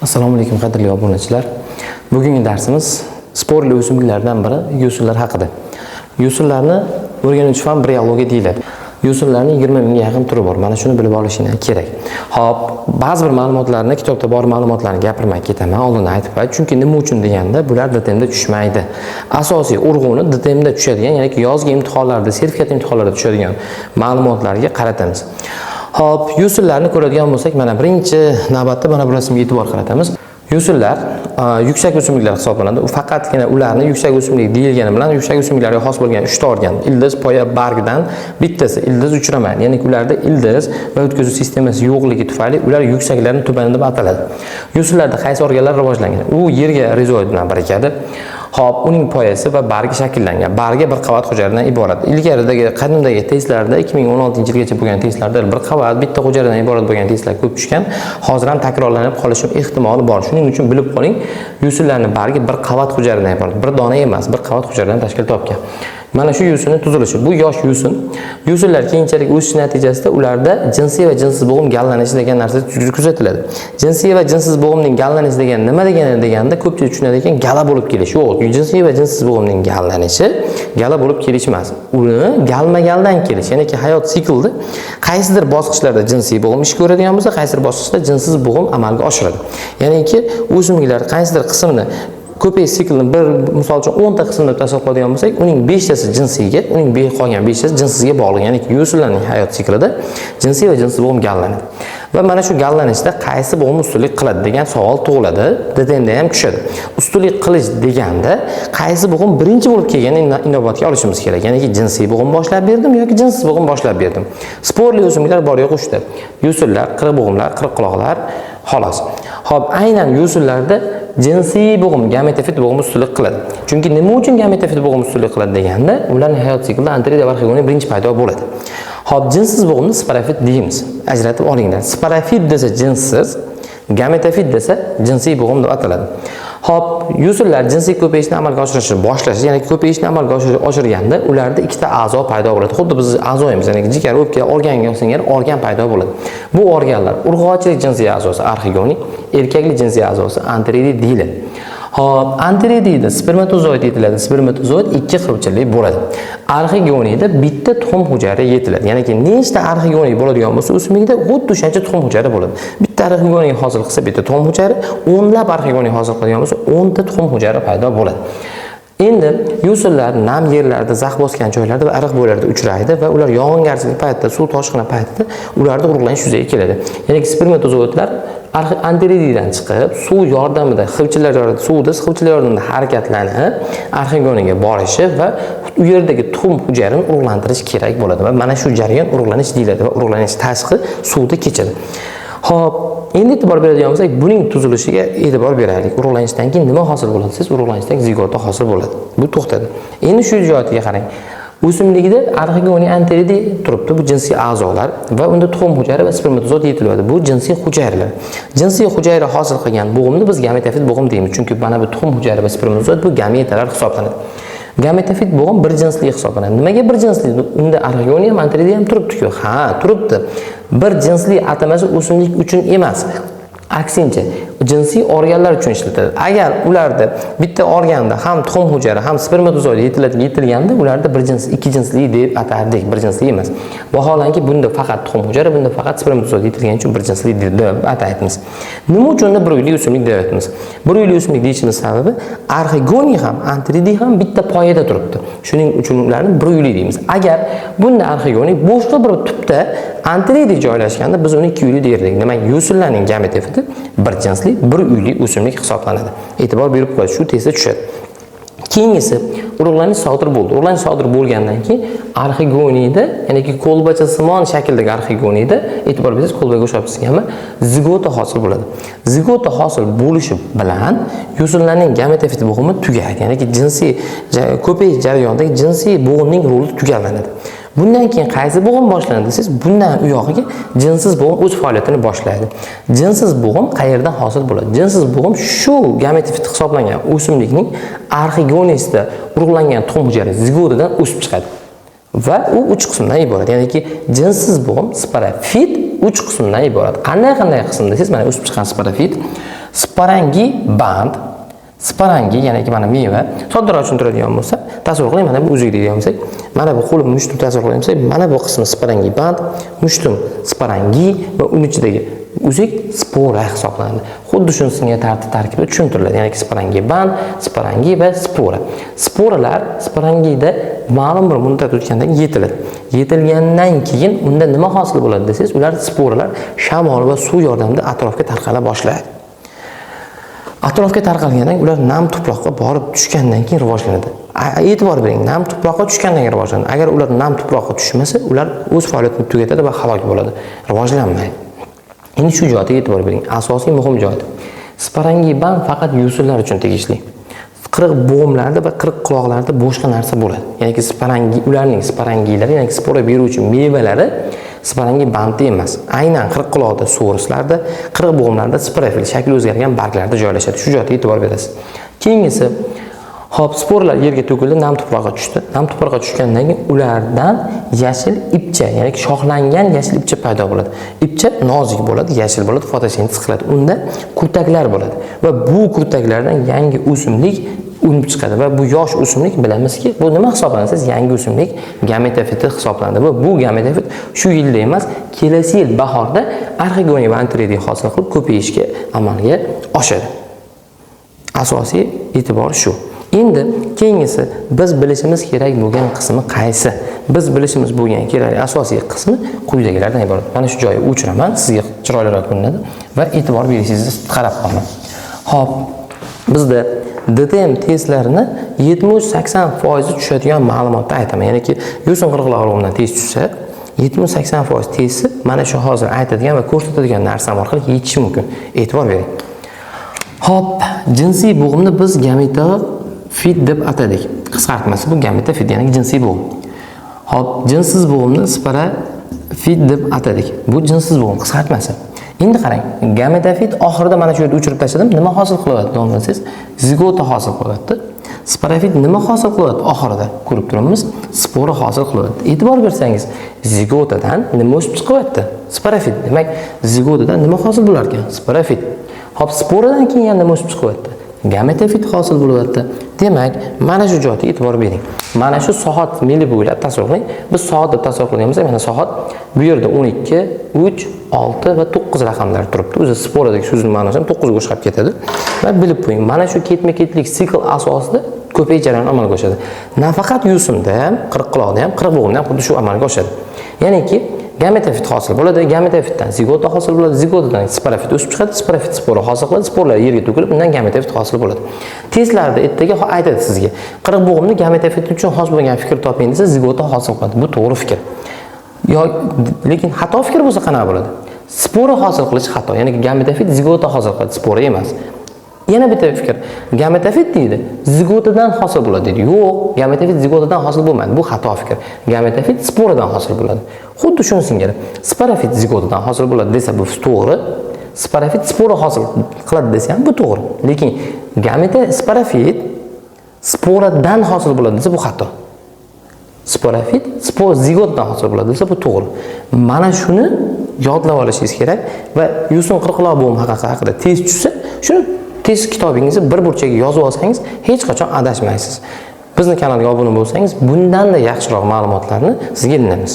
Assalomu alaykum qadrli obunachilar. Bugungi darsimiz sporli o'simliklardan biri yo'sinlar haqida. Yo'sinlarni o'rganuvchi fan briologiya deyiladi. Yo'sinlarning 20 mingga yaqin turi bor. Mana shuni bilib olishinglar kerak. Xo'p, ba'zi bir ma'lumotlarni, kitobda bor ma'lumotlarni gapirmay ketaman, oldindan aytib qo'yay. Chunki nima uchun deganda, bular DTMda tushmaydi. Asosiy urg'uni DTMda tushadigan, ya'ni yozgi imtihonlarda, sertifikat imtihonlarida tushadigan ma'lumotlarga qaratamiz. Hop, yo'sinlarni ko'radigan bo'lsak, mana birinchi navbatda mana bu rasmga e'tibor qaratamiz. Yo'sinlar yuksak o'simliklar hisoblanadi. U faqatgina ularni yuksak o'simlik deyilgani bilan yuksak o'simliklarga xos bo'lgan 3 ta organ, ildiz, poya, bargdan bittasi ildiz uchramaydi. Ya'ni ularda ildiz va o'tkazuv sistemasi yo'qligi tufayli ular yuksaklarning tubani deb ataladi. Yo'sinlarda qaysi organlar rivojlangan? U yerga rizoid bilan birikadi. Hop, uning poyasi va bargi shakllangan. Bargi bir qavat hujayradan iborat. Ilgaridagi qadimdagi testlarda 2016-yilgacha bo'lgan testlarda bir qavat, bitta hujayradan iborat bo'lgan testlar ko'p tushgan. Hozir ham takrorlanib qolishi ehtimoli bor. Shuning uchun bilib qoling, yo'sinlarning bargi bir qavat hujayradan iborat. Bir dona emas, bir qavat hujayradan tashkil topgan. Mana shu yo'sinning tuzilishi. Bu yosh yo'sin. Yo'sinlar keyinchalik o'sish natijasida ularda jinsiy va jinsiz bo'g'im gallanishi degan narsa kuzatiladi. Jinsiy va jinsiz bo'g'imning gallanishi degan nima deganda ko'pchilik tushunadi ekan, gala bo'lib kelish. Yo'q, jinsiy va jinsiz bo'g'imning gallanishi gala bo'lib kelish emas. Uni galma-galdan kelish, ya'ni hayot siklida qaysidir bosqichlarda jinsiy bo'g'im ish ko'radigan bo'lsa, qaysidir bosqichda jinsiz bo'g'im amalga oshiradi. Ya'ni o'simliklar qaysidir qismini ko'payish siklini bir misol uchun 10 ta qismda tasavvur qiladigan bo'lsak, uning 5 tasi jinsiyga, uning qolgan 5 tasi jinsizga bog'liq. Ya'ni yo'sinlarning hayot siklida jinsiy va jinsiz bo'g'im gallanadi. Va mana shu gallanishda qaysi bo'g'im ustunlik qiladi degan savol tug'iladi. DTMda ham tushadi. Ustunlik qilish deganda qaysi bo'g'im birinchi bo'lib kelganini inobatga olishimiz kerak. Ya'ni jinsiy bo'g'im boshlab berdim yoki jinsiz bo'g'im boshlab berdim. Sporli o'simliklar bor yo'q uchta. Yo'sinlar, qirq bo'g'imlar, qirq quloqlar, xolos. Xo'p, aynan yo'sinlarda jinsiy bo'g'im, gametofit bo'g'im ustunlik qiladi. Chunki nima uchun gametofit bo'g'im ustunlik qiladi deganda, ularning hayot siklida anterior va arxegoniya birinchi paydo bo'ladi. Hop, jinsiz bo'g'imni sporafit deymiz. Ajratib olinglar. Sporafit desa jinsiz, gametofit desa jinsiy bo'g'im deb ataladi. Hop, yo'sinlar jinsiy ko'payishni amalga oshirishni boshlashi, ya'ni ko'payishni amalga oshirganda ularda ikkita a'zo paydo bo'ladi. Xuddi biz a'zoyimiz, ya'ni jigar, o'pka, organga singari organ paydo bo'ladi. Bu organlar urg'ochilik jinsiy a'zosi arxegoniy, erkaklik jinsiy a'zosi anterior deyiladi. Hop, anterioriyda spermatozoid yetiladi. Spermatozoid ikki xilchilik bo'ladi. Arxegoniyda bitta tuxum hujayra yetiladi. Ya'ni nechta arxegoniy bo'ladigan bo'lsa, o'simlikda xuddi o'shancha tuxum hujayra bo'ladi. Bitta arxegoniy hosil qilsa bitta tuxum hujayra, o'nlab arxegoniy hosil qiladigan bo'lsa, 10 ta tuxum hujayra paydo bo'ladi. Endi yo'sinlar nam yerlarda, zax bosgan joylarda va ariq bo'ylarida uchraydi va ular yog'ingarchilik paytida, suv toshqini paytida ularda urug'lanish yuzaga keladi. Ya'ni spermatozoidlar anterioriydan chiqib, suv yordamida, xivchilar yordamida, suvda xivchilar yordamida harakatlanib, arxegoniyaga borishi va u yerdagi tuxum hujayrani urug'lantirish kerak bo'ladi. Va mana shu jarayon urug'lanish deyiladi va urug'lanish tashqi suvda kechadi. Hop, endi e'tibor beradigan bo'lsak, buning tuzilishiga e'tibor beraylik. Urug'lanishdan keyin nima hosil bo'ladi? Siz urug'lanishdan zigota hosil bo'ladi. Bu to'xtadi. Endi shu joyatiga qarang. O'simlikda arxegoniya anteriorida turibdi bu jinsiy a'zolar va unda tuxum hujayra va spermatozoid yetilyapti. Bu jinsiy hujayralar. Jinsiy hujayra hosil qilgan bo'g'imni biz gametofit bo'g'im deymiz. Chunki mana bu tuxum hujayra va spermatozoid bu gametalar hisoblanadi. Gametofit bo'g'im bir jinsli hisoblanadi. Nimaga bir jinsli? Unda arxegoniya ham anteriorida ham turibdi-ku. Ha, turibdi. Bir jinsli atamasi o'simlik uchun emas. Aksincha, jinsiy organlar uchun ishlatiladi. Agar ularda bitta organda ham tuxum hujayra, ham spermatozoid yetilganda, ularda bir jins, ikki jinsli deb atardik, bir jinsli emas. Vaholanki bunda faqat tuxum hujayra, bunda faqat spermatozoid yetilgani uchun bir jinsli deb ataymiz. Nima uchun bir uyli o'simlik deyapmiz? Bir uyli o'simlik deyishimiz sababi arxegoniya ham, anteriorida ham bitta poyada turibdi. Shuning uchun ularni bir uyli deymiz. Agar bunda arxegoniya boshqa bir tubda anteriorida joylashganda biz uni ikki uyli derdik. Demak, yo'sinlarning gametofiti bir jinsli, bir uyli o'simlik hisoblanadi. E'tibor berib qo'yish, shu testda tushadi. Keyingisi urug'lanish sodir bo'ldi. Urug'lanish sodir bo'lgandan keyin arxegoniyada, ya'ni kolbachasimon shakldagi arxegoniyada e'tibor bersangiz, kolbaga o'xshab chizganmi, zigota hosil bo'ladi. Zigota hosil bo'lishi bilan yo'sinlarning gametofit bo'g'imi tugaydi. Ya'ni jinsiy ko'payish jarayonidagi jinsiy bo'g'imning roli tugallanadi. Bundan keyin qaysi bo'g'im boshlanadi desangiz, bundan u yog'iga jinsiz bo'g'im o'z faoliyatini boshlaydi. Jinsiz bo'g'im qayerdan hosil bo'ladi? Jinsiz bo'g'im shu gametofit hisoblangan o'simlikning arxegoniyasida urug'langan tuxum hujayra zigotidan o'sib chiqadi. Va u 3 qismdan iborat. Ya'ni jinsiz bo'g'im sporafit 3 qismdan iborat. Qanday qism desangiz, mana o'sib chiqqan sporafit Sparangi band, sparangi ya'ni mana meva, soddaroq tushuntiradigan bo'lsa, tasavvur qiling, mana bu uzuk deydigan bo'lsak, mana bu qo'lim mushtum tasavvur qilib bo'lsak, mana bu qismi sparangi band, mushtum sparangi va uning ichidagi uzuk spora hisoblanadi. Xuddi shunisiga tarkibida tushuntiriladi. Ya'ni sparangi band, sparangi va spora. Sporalar sparangida ma'lum bir muddat o'tgandan keyin yetiladi. Yetilgandan keyin unda nima hosil bo'ladi desangiz, ular sporalar shamol va suv yordamida atrofga tarqala boshlaydi. Atrofga tarqalgandan ular nam tuproqqa borib tushgandan keyin rivojlanadi. E'tibor bering, nam tuproqqa tushgandan keyin rivojlanadi. Agar ular nam tuproqqa tushmasa, ular o'z faoliyatini tugatadi va halok bo'ladi. Rivojlanmaydi. Endi shu joyga e'tibor bering. Asosiy muhim joyda. Sparangi band faqat yo'sinlar uchun tegishli. Qirq bo'g'imlarda va qirq quloqlarda boshqa narsa bo'ladi. Ya'ni sparangi, ularning sparangilari, ya'ni spora beruvchi mevalari sparangi bandda emas. Aynan qirq quloqda so'rislarda, qirq bo'g'imlarda sporafil shakli o'zgargan barglarda joylashadi. Shu joyga e'tibor berasiz. Keyingisi, hop, sporalar yerga to'kildi, nam tuproqqa tushdi. Nam tuproqqa tushgandan keyin ulardan yashil ipcha, ya'ni shoxlangan yashil ipcha paydo bo'ladi. Ipcha nozik bo'ladi, yashil bo'ladi, fotosintez qiladi. Unda kurtaklar bo'ladi va bu kurtaklardan yangi o'simlik unib chiqadi va bu yosh o'simlik bilamizki, bu nima hisoblanadi? Yangi o'simlik gametofiti hisoblanadi va bu gametofit shu yilda emas, kelasi yil bahorda arxigoniya va antridiy hosil qilib ko'payishga amalga oshadi. Asosiy e'tibor shu. Endi keyingisi biz bilishimiz kerak bo'lgan qismi qaysi? Biz bilishimiz bo'lgan kerak asosiy qismi quyidagilardan iborat. Mana shu joyni o'chiraman, sizga chiroyliroq ko'rinadi va e'tibor berishingizni qarab qolaman. Xo'p, bizda DTM testlarini 70-80% tushadigan ma'lumotni aytaman. Ya'ni yo'sin qirg'oqlaridan test tushsa, 70-80% testi mana shu hozir aytadigan va ko'rsatadigan narsam orqali yechish mumkin. E'tibor bering. Hop, jinsiy bo'g'imni biz gametofit deb atadik. Qisqartmasi bu gametofit, ya'ni jinsiy bo'g'im. Hop, jinsiz bo'g'imni sporafit deb atadik. Bu jinsiz bo'g'im qisqartmasi. Endi qarang, gametofit oxirida mana shu yerda o'chirib tashladim. Nima hosil qilyapti desangiz, zigota hosil qilyapti. Sporafit nima hosil qilyapti oxirida? Ko'rib turibmiz, spora hosil qilyapti. E'tibor bersangiz, zigotadan nima o'sib chiqyapti? Sporafit. Demak, zigotadan nima hosil bo'lar ekan? Sporafit. Hop, sporadan keyin yana nima o'sib chiqyapti? Gametofit hosil bo'lyapti. Demak, mana shu joyga e'tibor bering. Mana shu soat mili bo'ylab tasavvur qiling. Biz soat deb tasavvur qilamiz, mana soat bu yerda 12, 3, 6 va 9 raqamlar turibdi. O'zi sporadagi so'zning ma'nosi ham 9 ga o'xshab ketadi. Va bilib qo'ying, mana shu ketma-ketlik sikl asosida ko'payish jarayoni amalga oshadi. Nafaqat yo'sinda ham, qirqquloqda ham, qirqbog'imda ham xuddi shu amalga oshadi. Ya'niki gametofit hosil bo'ladi, gametofitdan zigota hosil bo'ladi, zigotadan sporafit o'sib chiqadi, sporafit spora hosil qiladi, sporlar yerga to'kilib, undan gametofit hosil bo'ladi. Testlarda ertaga aytadi sizga, qirq bo'g'imni gametofit uchun xos bo'lgan fikr toping desa, zigota hosil qiladi. Bu to'g'ri fikr. Lekin xato fikr bo'lsa qanaqa bo'ladi? Spora hosil qilish xato, ya'ni gametofit zigota hosil qiladi, spora emas. Yana bitta fikr, gametofit deydi, zigotadan hosil bo'ladi deydi. Yo'q, gametofit zigotadan hosil bo'lmaydi. Bu xato fikr. Gametofit sporadan hosil bo'ladi. Xuddi shunisiga sporafit zigotadan hosil bo'ladi desa bu to'g'ri, sporafit spora hosil qiladi desa ham bu to'g'ri. Lekin sporafit sporadan hosil bo'ladi desa bu xato. Sporafit zigotdan hosil bo'ladi desa bu to'g'ri. Mana shuni yodlab olishingiz kerak va yo'sin qirqquloq bo'g'im haqida test tushsa, shuni test kitobingizni bir burchaga yozib olsangiz, hech qachon adashmaysiz. Bizning kanalga obuna bo'lsangiz, bundan da yaxshiroq ma'lumotlarni sizga beramiz.